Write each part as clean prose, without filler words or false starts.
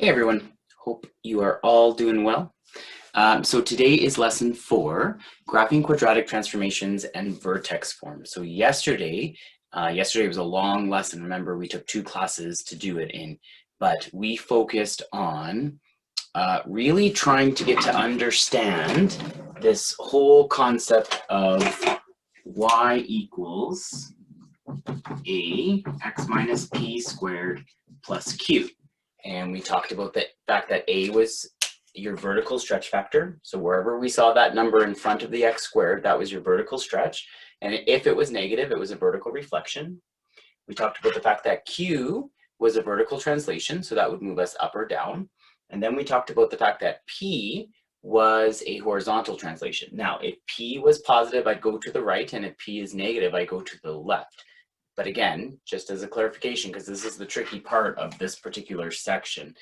Hey everyone, hope you are all doing well. So today is lesson 4, graphing quadratic transformations and vertex forms. So yesterday was a long lesson. Remember, we took 2 classes to do it in, but we focused on really trying to get to understand this whole concept of y equals a x minus p squared plus q. And we talked about the fact that a was your vertical stretch factor. So wherever we saw that number in front of the x squared, that was your vertical stretch. And if it was negative, it was a vertical reflection. We talked about the fact that q was a vertical translation, so that would move us up or down. And then we talked about the fact that p was a horizontal translation. Now, if p was positive, I'd go to the right, and if p is negative, I go to the left. But again, just as a clarification, because this is the tricky part of this particular section,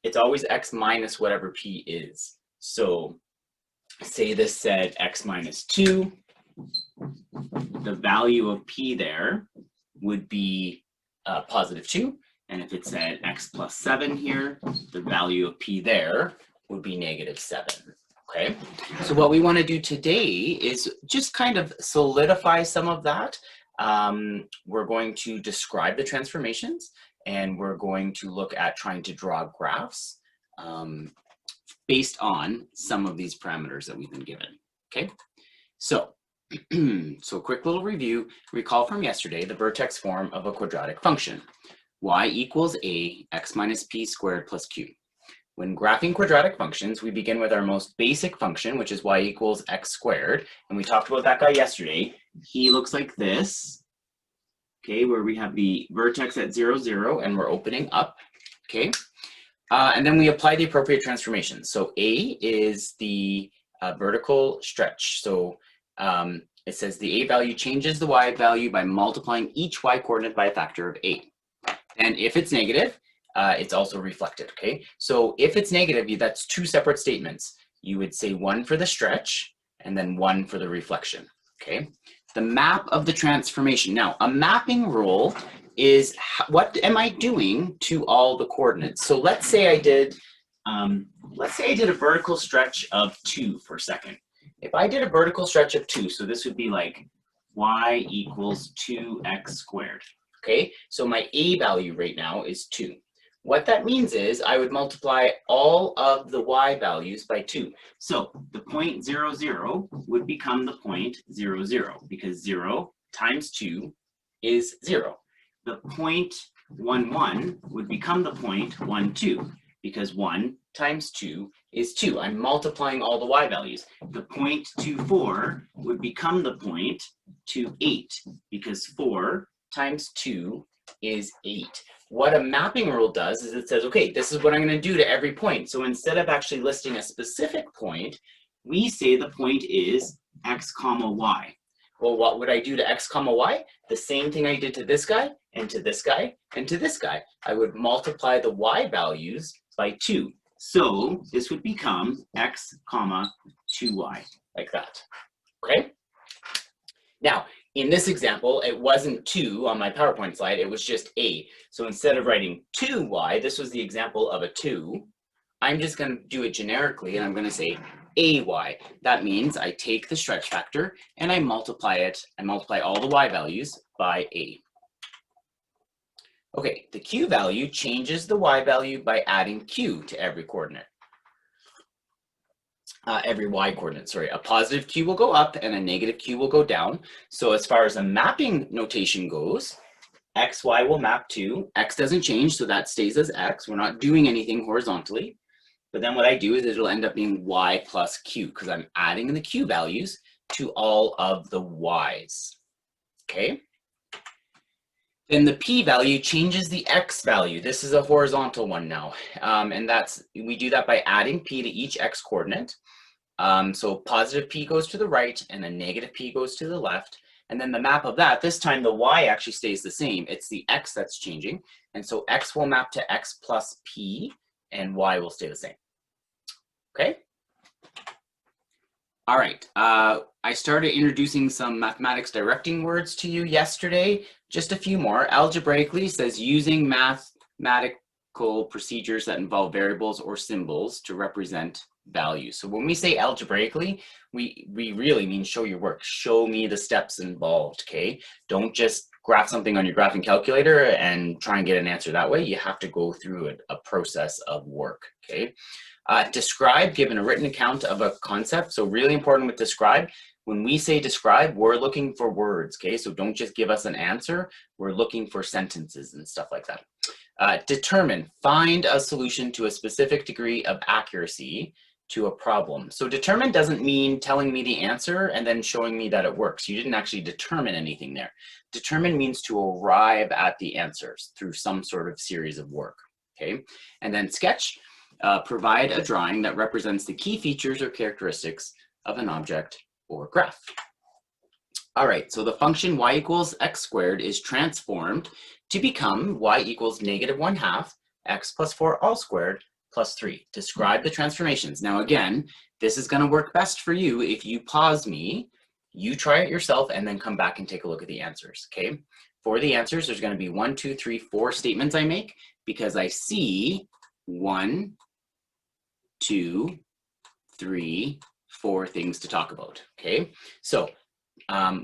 it's always x minus whatever p is. So say this said x minus 2, the value of p there would be positive 2. And if it said x plus 7 here, the value of p there would be negative 7. Okay, so what we want to do today is just kind of solidify some of that. We're going to describe the transformations, and we're going to look at trying to draw graphs based on some of these parameters that we've been given. Okay, so so quick little review. Recall from yesterday the vertex form of a quadratic function. Y equals a x minus p squared plus q. When graphing quadratic functions, we begin with our most basic function, which is y equals x squared. And we talked about that guy yesterday. He looks like this, okay, where we have the vertex at 0, 0, and we're opening up, okay? And then we apply the appropriate transformations. So A is the vertical stretch. So it says the A value changes the Y value by multiplying each Y coordinate by a factor of 8. And if it's negative, it's also reflected, okay? So if it's negative, that's 2 separate statements. You would say 1 for the stretch and then 1 for the reflection, okay? The map of the transformation. Now, a mapping rule is what am I doing to all the coordinates? So let's say I did a vertical stretch of 2 for a second. If I did a vertical stretch of 2, so this would be like y equals 2x squared, okay? So my a value right now is 2. What that means is I would multiply all of the y values by 2. So the point 0, 0 would become the point 0, 0, because 0 times 2 is 0. The point 1, 1 would become the point 1, 2, because 1 times 2 is 2. I'm multiplying all the y values. The point 2, 4 would become the point 2, 8, because 4 times 2 is 8. What a mapping rule does is it says, okay, this is what I'm going to do to every point. So instead of actually listing a specific point, we say the point is x comma y. Well, what would I do to x comma y? The same thing I did to this guy and to this guy and to this guy. I would multiply the y values by 2. So this would become x comma 2y, like that, okay? Now, in this example, it wasn't 2 on my PowerPoint slide, it was just a. So instead of writing 2y, this was the example of a 2, I'm just going to do it generically, and I'm going to say ay. That means I take the stretch factor, and I multiply it. I multiply all the y values by a. Okay, the q value changes the y value by adding q to every coordinate. Every y coordinate, sorry. A positive q will go up and a negative q will go down. So as far as a mapping notation goes, x, y will map to, x doesn't change, so that stays as x. We're not doing anything horizontally. But then what I do is it'll end up being y plus q, because I'm adding the q values to all of the y's, okay? Then the p value changes the x value. This is a horizontal one now. And we do that by adding p to each x coordinate. So positive p goes to the right and a negative p goes to the left. And then the map of that, this time the y actually stays the same. It's the x that's changing. And so x will map to x plus p and y will stay the same. Okay? All right, I started introducing some mathematics directing words to you yesterday. Just a few more. Algebraically says using mathematical mathematical procedures that involve variables or symbols to represent values. So when we say algebraically, we really mean show your work. Show me the steps involved, okay? Don't just graph something on your graphing calculator and try and get an answer that way. You have to go through a process of work, okay? Describe, given a written account of a concept. So really important with describe. When we say describe, we're looking for words, okay? So don't just give us an answer. We're looking for sentences and stuff like that. Determine, find a solution to a specific degree of accuracy to a problem. So determine doesn't mean telling me the answer and then showing me that it works. You didn't actually determine anything there. Determine means to arrive at the answers through some sort of series of work, okay? And then sketch, provide a drawing that represents the key features or characteristics of an object or graph. All right, so the function y equals x squared is transformed to become y equals -1/2 x plus 4 all squared plus 3. Describe the transformations. Now again, this is going to work best for you if you pause me, you try it yourself, and then come back and take a look at the answers, okay? For the answers, there's going to be 1, 2, 3, 4 statements I make because I see 1, 2, 3, 4 things to talk about, okay? So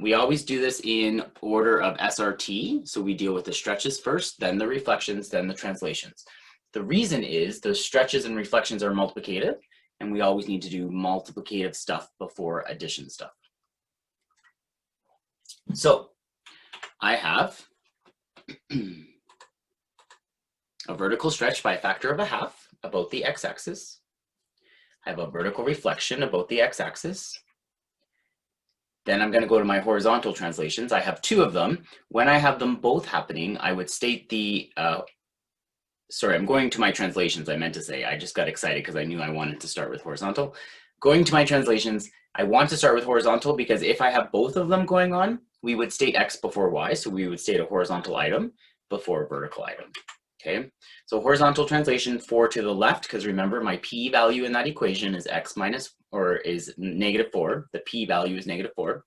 we always do this in order of SRT. So we deal with the stretches first, then the reflections, then the translations. The reason is the stretches and reflections are multiplicative, and we always need to do multiplicative stuff before addition stuff. So I have a vertical stretch by a factor of 1/2 about the x-axis. I have a vertical reflection about the x-axis. Then I'm going to go to my horizontal translations. I have 2 of them. When I have them both happening, I would state the, sorry, I'm going to my translations, I meant to say. I just got excited because I knew I wanted to start with horizontal. Going to my translations, I want to start with horizontal because if I have both of them going on, we would state x before y. So we would state a horizontal item before a vertical item. Okay, so horizontal translation 4 to the left, because remember my p value in that equation is x minus, or is -4. The p value is -4.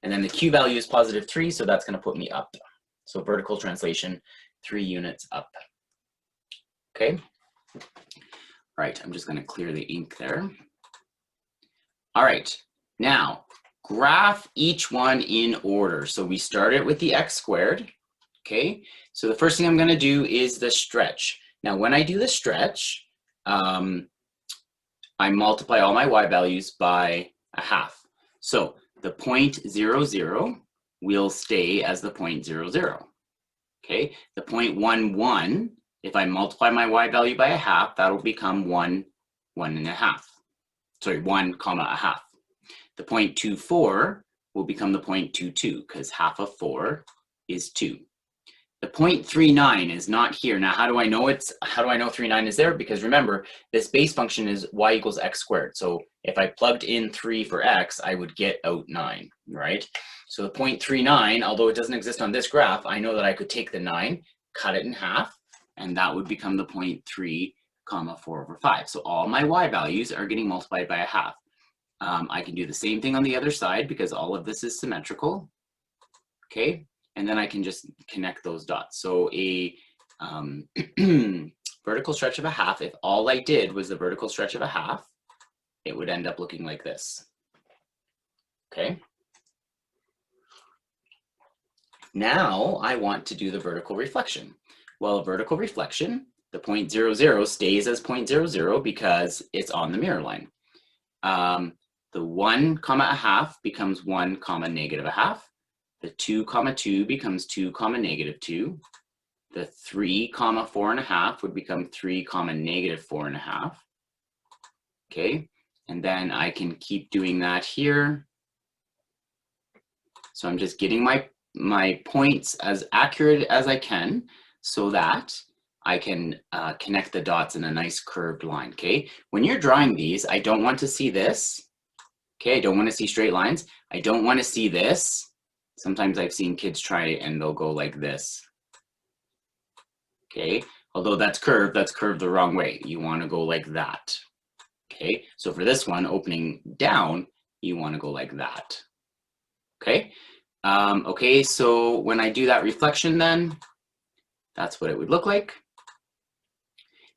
And then the q value is +3, so that's going to put me up. So vertical translation, 3 units up. Okay, all right, I'm just going to clear the ink there. All right, now graph each one in order. So we started with the x squared. Okay, so the first thing I'm going to do is the stretch. Now, when I do the stretch, I multiply all my y values by 1/2. So the point 0, 0 will stay as the point 0, 0. Okay, the point 1, 1, if I multiply my y value by 1/2, that'll become 1, 1.5. Sorry, 1, 1/2. The point 2, 4 will become the point 2, 2, because 1/2 of 4 is 2. The point 39 is not here. Now, how do I know 39 is there? Because remember, this base function is y equals x squared. So if I plugged in 3 for x, I would get out 9, right? So the point 39, although it doesn't exist on this graph, I know that I could take the 9, cut it in half, and that would become the point 3, 4/5. So all my y values are getting multiplied by 1/2. I can do the same thing on the other side because all of this is symmetrical, okay? And then I can just connect those dots. So a vertical stretch of 1/2, if all I did was the vertical stretch of 1/2, it would end up looking like this, okay? Now I want to do the vertical reflection. Well, a vertical reflection, the point 0, 0 stays as point 0, 0 because it's on the mirror line. The 1, 1/2 becomes 1, -1/2. The 2, 2 becomes 2, -2. The 3, 4.5 would become 3, -4.5. Okay, and then I can keep doing that here. So I'm just getting my points as accurate as I can so that I can connect the dots in a nice curved line, okay? When you're drawing these, I don't want to see this, okay? I don't want to see straight lines. I don't want to see this. Sometimes I've seen kids try it and they'll go like this, okay? Although that's curved the wrong way. You want to go like that, okay? So for this one, opening down, you want to go like that, okay? Okay, so when I do that reflection then, that's what it would look like.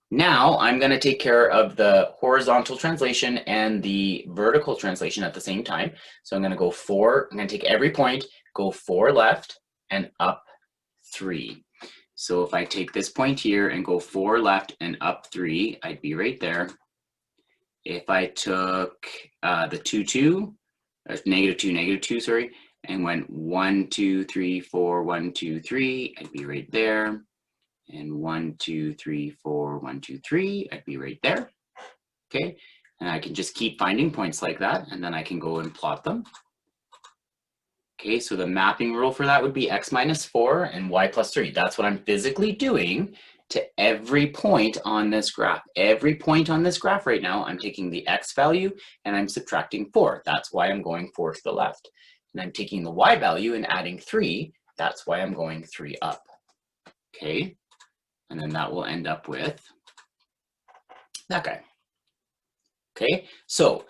Now I'm going to take care of the horizontal translation and the vertical translation at the same time. So I'm going to go 4, I'm going to take every point, go 4 left and up 3. So if I take this point here and go 4 left and up 3, I'd be right there. If I took the 2, 2, negative 2, sorry, and went 1, 2, 3, 4, 1, 2, 3, I'd be right there. And 1, 2, 3, 4, 1, 2, 3, I'd be right there. Okay, and I can just keep finding points like that, and then I can go and plot them. Okay, so the mapping rule for that would be x minus 4 and y plus 3. That's what I'm physically doing to every point on this graph. Every point on this graph right now, I'm taking the x value and I'm subtracting 4. That's why I'm going 4 to the left. And I'm taking the y value and adding 3. That's why I'm going 3 up. Okay, and then that will end up with that guy. Okay, so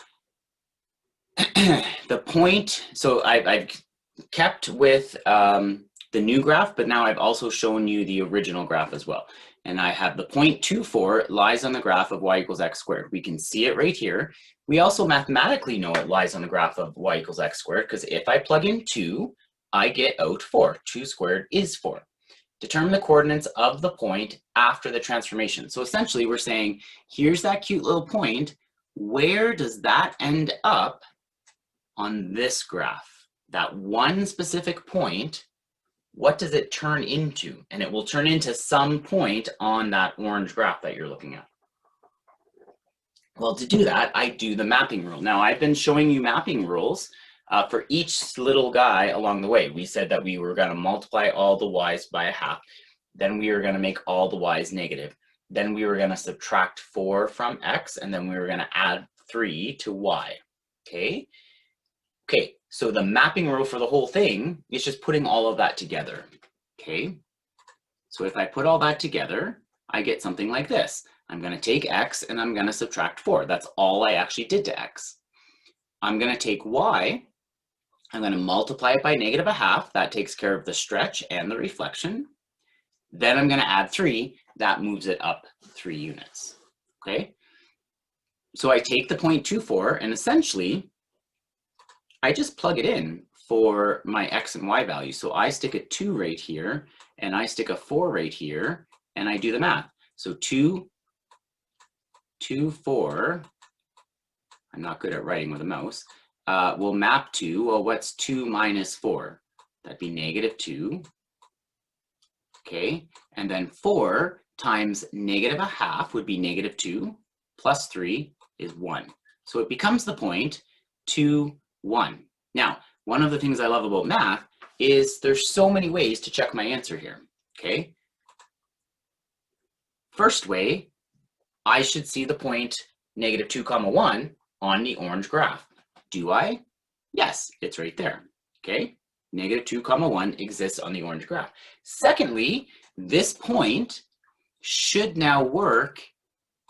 the point, so I've kept with the new graph, but now I've also shown you the original graph as well. And I have the point 24 lies on the graph of y equals x squared. We can see it right here. We also mathematically know it lies on the graph of y equals x squared, because if I plug in 2, I get out 4. 2 squared is 4. Determine the coordinates of the point after the transformation. So essentially we're saying, here's that cute little point. Where does that end up on this graph? That one specific point, what does it turn into? And it will turn into some point on that orange graph that you're looking at. Well, to do that, I do the mapping rule. Now, I've been showing you mapping rules for each little guy along the way. We said that we were going to multiply all the y's by a half. Then we were going to make all the y's negative. Then we were going to subtract 4 from x, and then we were going to add 3 to y. Okay? Okay, so the mapping rule for the whole thing is just putting all of that together. Okay? So if I put all that together, I get something like this. I'm going to take x and I'm going to subtract 4. That's all I actually did to x. I'm going to take y. I'm going to multiply it by negative a half. That takes care of the stretch and the reflection. Then I'm going to add 3. That moves it up 3 units. Okay? So I take the 0.24 and essentially I just plug it in for my x and y value. So I stick a 2 right here and I stick a 4 right here and I do the math. So 2, 4, I'm not good at writing with a mouse, will map to, well, what's 2 minus 4? That'd be negative 2. Okay, and then 4 times negative a half would be negative 2 plus 3 is 1. So it becomes the point 2, 1. Now, one of the things I love about math is there's so many ways to check my answer here, okay? First way, I should see the point negative 2 comma 1 on the orange graph. Do I? Yes, it's right there, okay? Negative 2 comma 1 exists on the orange graph. Secondly, this point should now work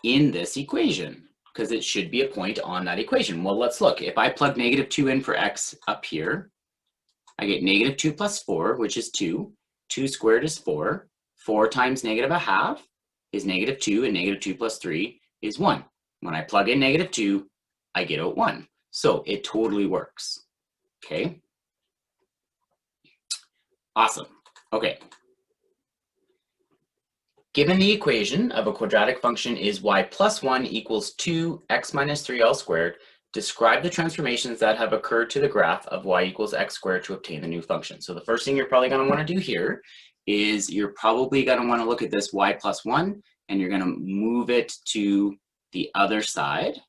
in this equation because it should be a point on that equation. Well, let's look. If I plug negative 2 in for x up here, I get negative 2 plus 4, which is 2. 2 squared is 4. 4 times negative a half is negative 2, and negative 2 plus 3 is 1. When I plug in negative 2, I get out 1. So it totally works. Okay? Awesome. Okay. Given the equation of a quadratic function is y plus 1 equals 2x minus 3 all squared, describe the transformations that have occurred to the graph of y equals x squared to obtain the new function. So the first thing you're probably going to want to do here is you're probably going to want to look at this y plus 1, and you're going to move it to the other side,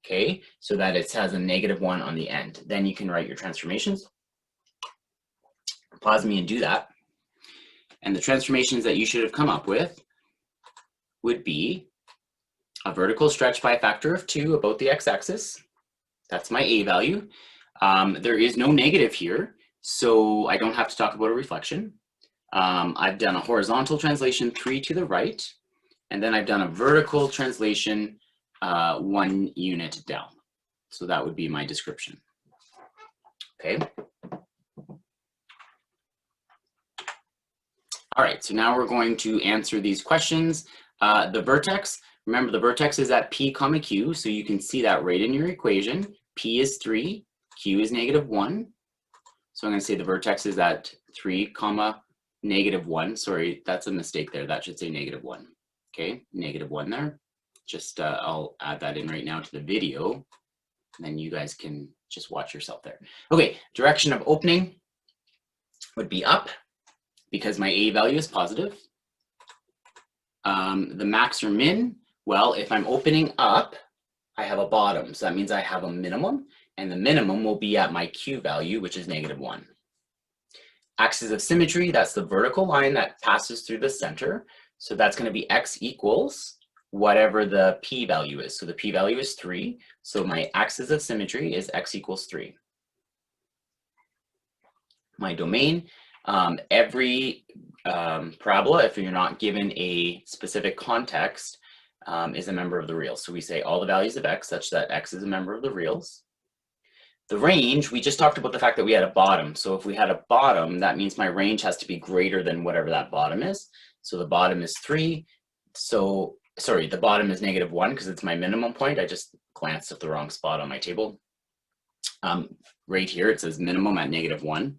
okay, so that it has a negative 1 on the end. Then you can write your transformations. Pause me and do that. And the transformations that you should have come up with would be a vertical stretch by a factor of 2 about the x-axis. That's my a value. There is no negative here, so I don't have to talk about a reflection. I've done a horizontal translation 3 to the right, and then I've done a vertical translation 1 unit down. So that would be my description. Okay. All right, so now we're going to answer these questions. The vertex, remember the vertex is at p comma q, so you can see that right in your equation. P is 3, q is -1. So I'm going to say the vertex is at 3 comma -1. Sorry, that's a mistake there. That should say -1. Okay, -1 there. Just I'll add that in right now to the video, and then you guys can just watch yourself there. Okay, direction of opening would be up because my A value is positive. The max or min, well, if I'm opening up, I have a bottom. So that means I have a minimum, and the minimum will be at my Q value, which is -1. Axis of symmetry, that's the vertical line that passes through the center. So that's going to be x equals whatever the p value is. So the p value is 3. So my axis of symmetry is x equals 3. My domain, every parabola, if you're not given a specific context, is a member of the real. So we say all the values of x such that x is a member of the reals. The range, we just talked about the fact that we had a bottom. So if we had a bottom, that means my range has to be greater than whatever that bottom is. So the bottom is 3. So, sorry, the bottom is -1 because it's my minimum point. I just glanced at the wrong spot on my table. Right here, it says minimum at -1.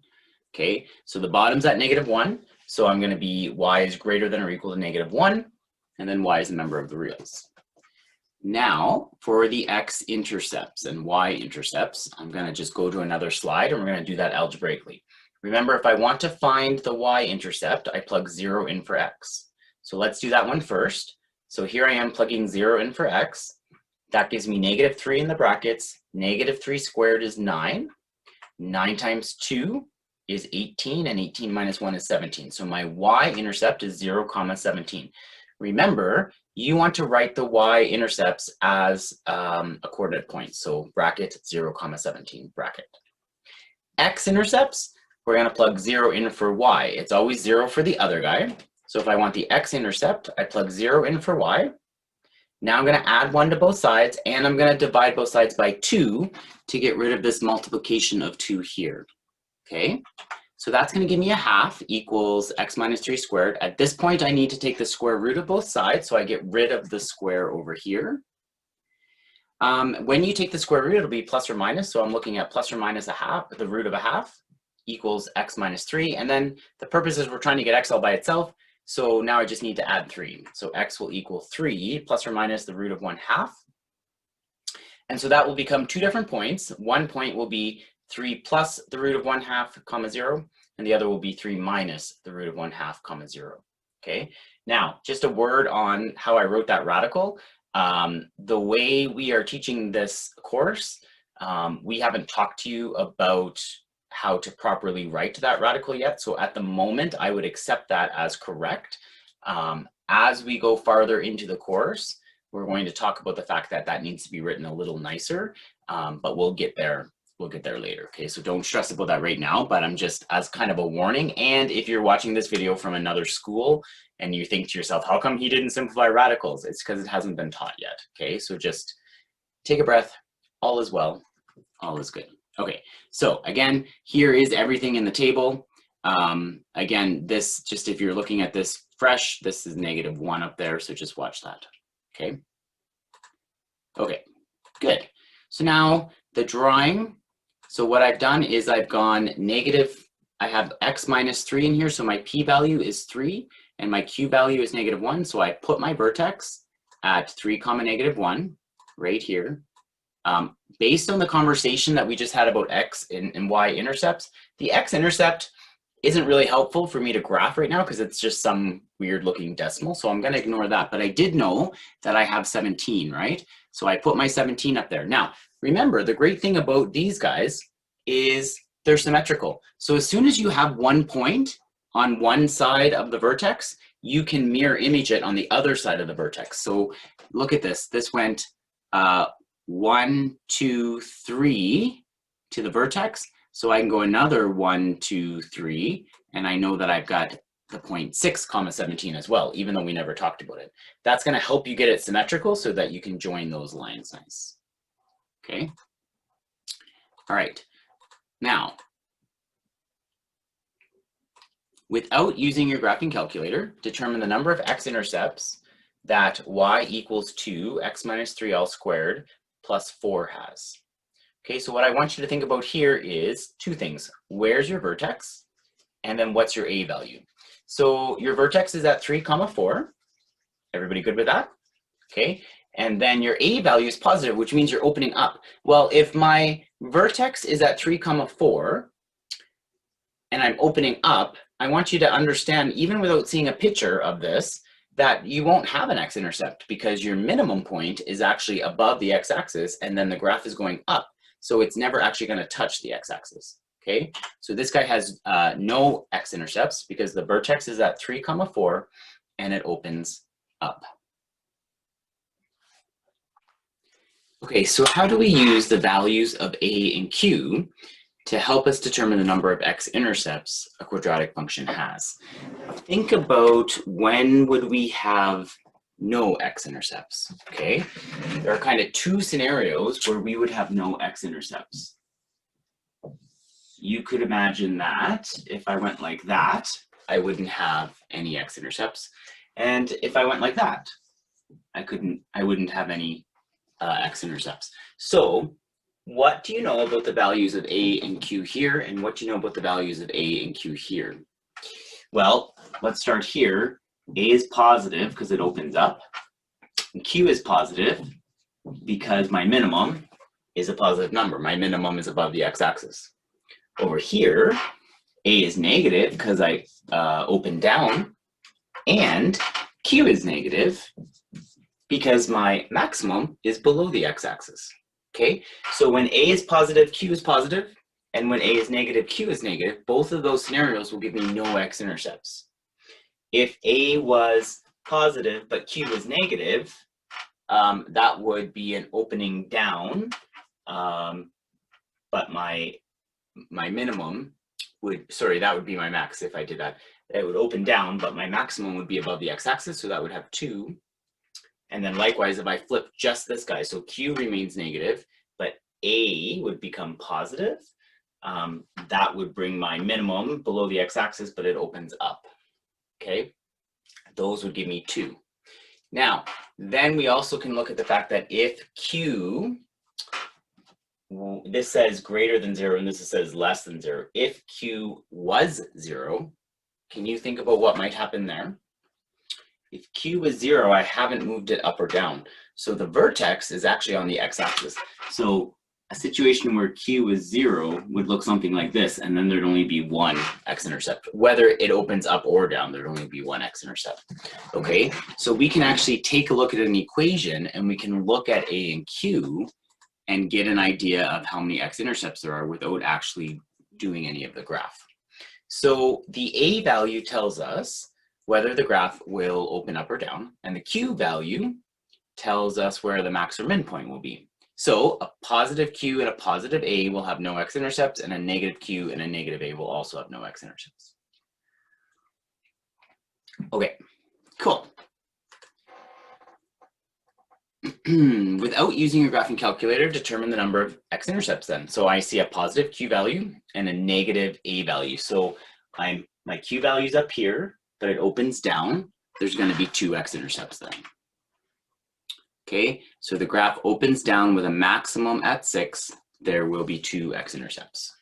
Okay, so the bottom's at -1. So I'm going to be y is greater than or equal to -1. And then y is a member of the reals. Now, for the x-intercepts and y-intercepts, I'm going to just go to another slide, and we're going to do that algebraically. Remember, if I want to find the y-intercept, I plug 0 in for x. So let's do that one first. So here I am plugging 0 in for x. That gives me -3 in the brackets. -3 squared is 9. 9 times 2 is 18, and 18 minus 1 is 17. So my y-intercept is 0, 17. Remember, you want to write the y-intercepts as a coordinate point. So bracket 0, 17, bracket. X-intercepts, we're going to plug 0 in for y. It's always 0 for the other guy. So if I want the x-intercept, I plug 0 in for y. Now I'm going to add 1 to both sides, and I'm going to divide both sides by 2 to get rid of this multiplication of 2 here. Okay? So that's going to give me a half equals x minus 3 squared. At this point, I need to take the square root of both sides, so I get rid of the square over here. When you take the square root, it'll be plus or minus, so I'm looking at plus or minus a half, the root of a half equals x minus 3, and then the purpose is we're trying to get x all by itself, so now I just need to add 3. So x will equal 3 plus or minus the root of 1/2. And so that will become 2 different points. One point will be 3 plus the root of 1/2, comma 0, and the other will be 3 minus the root of 1/2, comma 0. Okay, now just a word on how I wrote that radical. The way we are teaching this course, we haven't talked to you about how to properly write that radical yet. So at the moment, I would accept that as correct. As we go farther into the course, we're going to talk about the fact that that needs to be written a little nicer, but we'll get there. We'll get there later, okay? So don't stress about that right now, but I'm just as kind of a warning. And if you're watching this video from another school and you think to yourself, how come he didn't simplify radicals? It's because it hasn't been taught yet, okay? So just take a breath. All is well. All is good. Okay, so again, here is everything in the table. Again, this, just if you're looking at this fresh, this is -1 up there, so just watch that, okay? Okay, good. So now the drawing. So what I've done is I've gone negative, I have x minus 3 in here, so my p value is 3, and my q value is -1, so I put my vertex at 3, -1, right here. Based on the conversation that we just had about x and y intercepts, the x-intercept isn't really helpful for me to graph right now because it's just some weird looking decimal, so I'm going to ignore that. But I did know that I have 17, right? So I put my 17 up there. Now, remember, the great thing about these guys is they're symmetrical. So as soon as you have one point on one side of the vertex, you can mirror image it on the other side of the vertex. So look at this. This went 1, 2, 3 to the vertex. So I can go another 1, 2, 3, and I know that I've got the point 6, 17 as well, even though we never talked about it. That's going to help you get it symmetrical so that you can join those lines nice. Okay. All right. Now, without using your graphing calculator, determine the number of x-intercepts that y equals 2, x minus 3 all squared plus 4 has. Okay, so what I want you to think about here is two things. Where's your vertex? And then what's your a value? So your vertex is at 3, 4. Everybody good with that? Okay, and then your a value is positive, which means you're opening up. Well, if my vertex is at 3, 4, and I'm opening up, I want you to understand, even without seeing a picture of this, that you won't have an x-intercept because your minimum point is actually above the x-axis, and then the graph is going up. So it's never actually going to touch the x-axis. Okay, so this guy has no x-intercepts because the vertex is at 3, 4, and it opens up. Okay, so how do we use the values of a and q to help us determine the number of x-intercepts a quadratic function has? Think about when would we have no x-intercepts, okay? There are kind of two scenarios where we would have no x-intercepts. You could imagine that if I went like that, I wouldn't have any x-intercepts. And if I went like that, I wouldn't have any x-intercepts. So what do you know about the values of a and q here, and what do you know about the values of a and q here? Well, let's start here. A is positive because it opens up, and q is positive because my minimum is a positive number. My minimum is above the x-axis. Over here, a is negative because I open down, and q is negative because my maximum is below the x-axis. Okay, so when a is positive, q is positive, and when a is negative, q is negative, both of those scenarios will give me no x-intercepts. If a was positive but q was negative, that would be an opening down, but my minimum would, that would be my max if I did that. It would open down, but my maximum would be above the x-axis, so that would have 2. And then likewise, if I flip just this guy, so q remains negative, but a would become positive, that would bring my minimum below the x-axis, but it opens up, okay? Those would give me 2. Now, then we also can look at the fact that if q, this says greater than 0 and this says less than 0. If q was 0, can you think about what might happen there? If q was 0, I haven't moved it up or down. So the vertex is actually on the x-axis. So a situation where q is 0 would look something like this, and then there'd only be one x-intercept. Whether it opens up or down, there'd only be one x-intercept. Okay, so we can actually take a look at an equation, and we can look at a and q and get an idea of how many x-intercepts there are without actually doing any of the graph. So the a value tells us whether the graph will open up or down, and the q value tells us where the max or min point will be. So a positive q and a positive a will have no x-intercepts, and a negative q and a negative a will also have no x-intercepts. Okay, cool. Without using your graphing calculator, determine the number of x-intercepts then. So I see a positive q value and a negative a value. So my q value is up here, but it opens down. There's going to be 2 x-intercepts then. Okay, so the graph opens down with a maximum at 6. There will be 2 x-intercepts.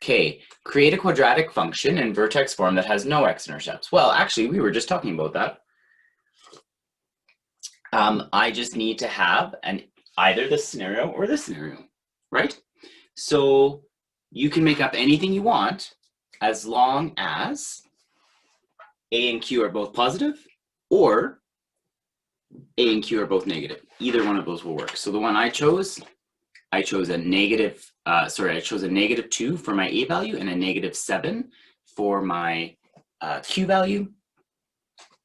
Okay, create a quadratic function in vertex form that has no x-intercepts. Well, actually, we were just talking about that. I just need to have either this scenario or this scenario, right? So you can make up anything you want as long as a and q are both positive or a and q are both negative. Either one of those will work. So the one I chose a negative, I chose a negative 2 for my a value and a negative 7 for my q value,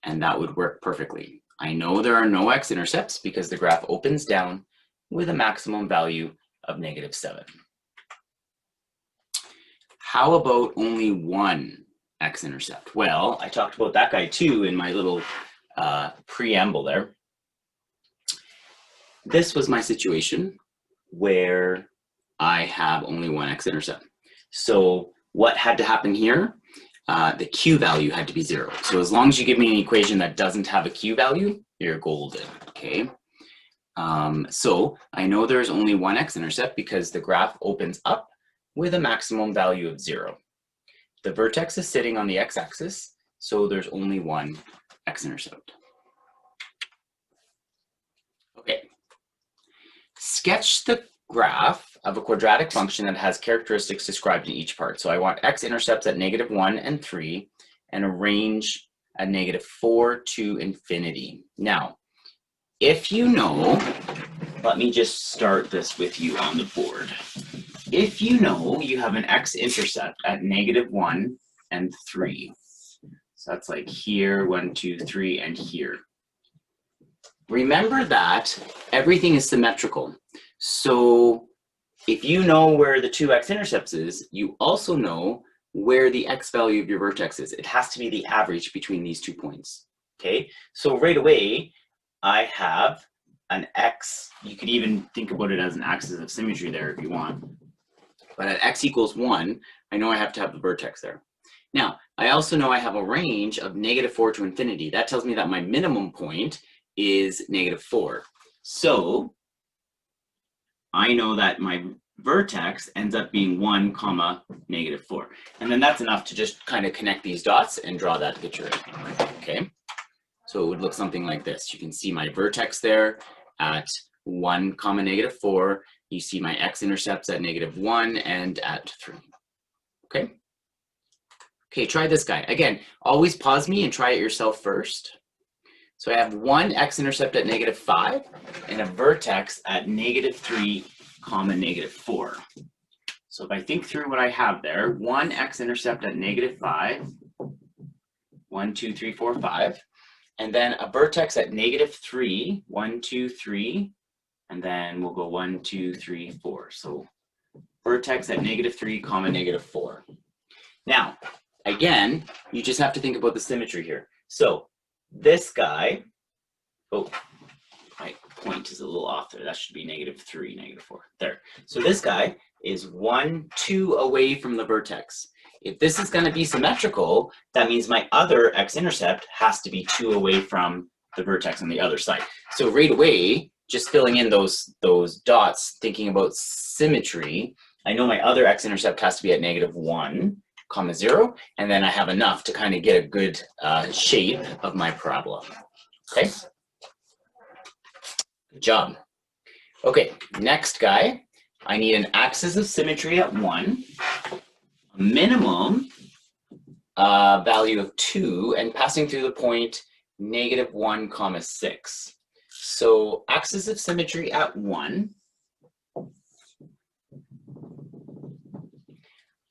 and that would work perfectly. I know there are no x-intercepts because the graph opens down with a maximum value of negative 7. How about only one x-intercept? Well, I talked about that guy too in my little preamble there. This was my situation where I have only one x-intercept. So what had to happen here? the q value had to be 0. So as long as you give me an equation that doesn't have a q value, you're golden, okay? So I know there's only one x-intercept because the graph opens up with a maximum value of 0. The vertex is sitting on the x-axis, so there's only one x-intercept. Okay. Sketch the graph of a quadratic function that has characteristics described in each part. So I want x-intercepts at -1 and 3 and a range at -4 to infinity. Now, if you know, let me just start this with you on the board. If you know you have an x-intercept at -1 and 3, so that's like here, 1, 2, 3, and here. Remember that everything is symmetrical. So if you know where the 2 x-intercepts is, you also know where the x value of your vertex is. It has to be the average between these 2 points, okay? So right away, I have an x, you could even think about it as an axis of symmetry there if you want. But at x equals 1, I know I have to have the vertex there. Now, I also know I have a range of -4 to infinity. That tells me that my minimum point is -4. So I know that my vertex ends up being 1, -4. And then that's enough to just kind of connect these dots and draw that picture in, okay? So it would look something like this. You can see my vertex there at 1, -4. You see my x-intercepts at -1 and at 3, okay? Okay, try this guy. Again, always pause me and try it yourself first. So I have one x-intercept at -5 and a vertex at -3, -4. So if I think through what I have there, one x-intercept at -5, 1, 2, 3, 4, 5, and then a vertex at -3, 1, 2, 3, and then we'll go 1, 2, 3, 4. So vertex at -3, -4. Now, again, you just have to think about the symmetry here. So this guy, oh, my point is a little off there. That should be -3, -4. There. So this guy is 1, 2 away from the vertex. If this is going to be symmetrical, that means my other x-intercept has to be 2 away from the vertex on the other side. So right away, just filling in those dots, thinking about symmetry, I know my other x-intercept has to be at -1, 0, and then I have enough to kind of get a good shape of my parabola. Okay? Good job. Okay, next guy, I need an axis of symmetry at 1, a minimum value of 2, and passing through the point -1, 6. So axis of symmetry at 1,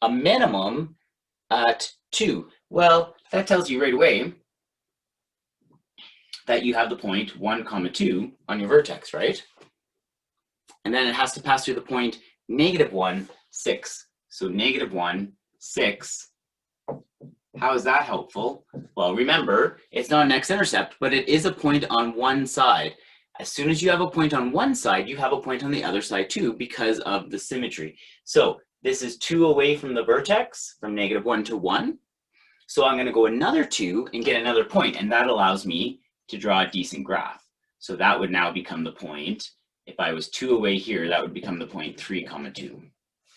a minimum at 2. Well, that tells you right away that you have the point 1, 2 on your vertex, right? And then it has to pass through the point -1, 6. So -1, 6. How is that helpful? Well, remember, it's not an x-intercept, but it is a point on one side. As soon as you have a point on one side, you have a point on the other side too because of the symmetry. So this is 2 away from the vertex, from -1 to 1. So I'm going to go another 2 and get another point, and that allows me to draw a decent graph. So that would now become the point. If I was 2 away here, that would become the point 3, 2.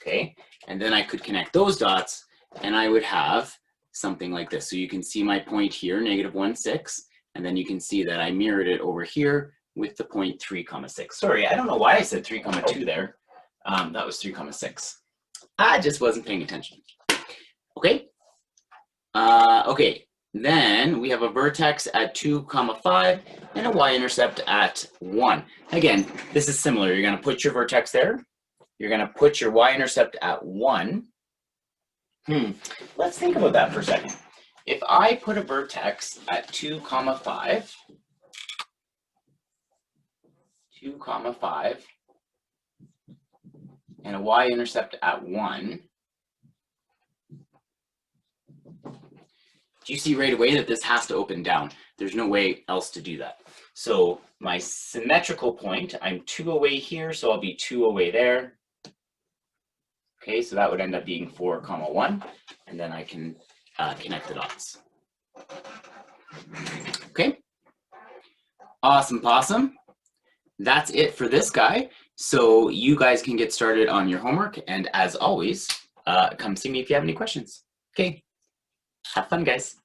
Okay? And then I could connect those dots, and I would have something like this. So you can see my point here, -1, 6, and then you can see that I mirrored it over here with the point 3, 6. Sorry, I don't know why I said 3, 2 there. That was 3, 6. I just wasn't paying attention. Okay. Okay. Then we have a vertex at 2, 5 and a y-intercept at 1. Again, this is similar. You're going to put your vertex there. You're going to put your y-intercept at 1. Let's think about that for a second. If I put a vertex at 2, 5, 2, 5, and a y-intercept at 1, do you see right away that this has to open down? There's no way else to do that. So my symmetrical point, I'm 2 away here, so I'll be 2 away there. Okay, so that would end up being 4, 1, and then I can connect the dots. Okay, awesome possum. That's it for this guy. So you guys can get started on your homework, and as always, come see me if you have any questions. Okay, have fun, guys.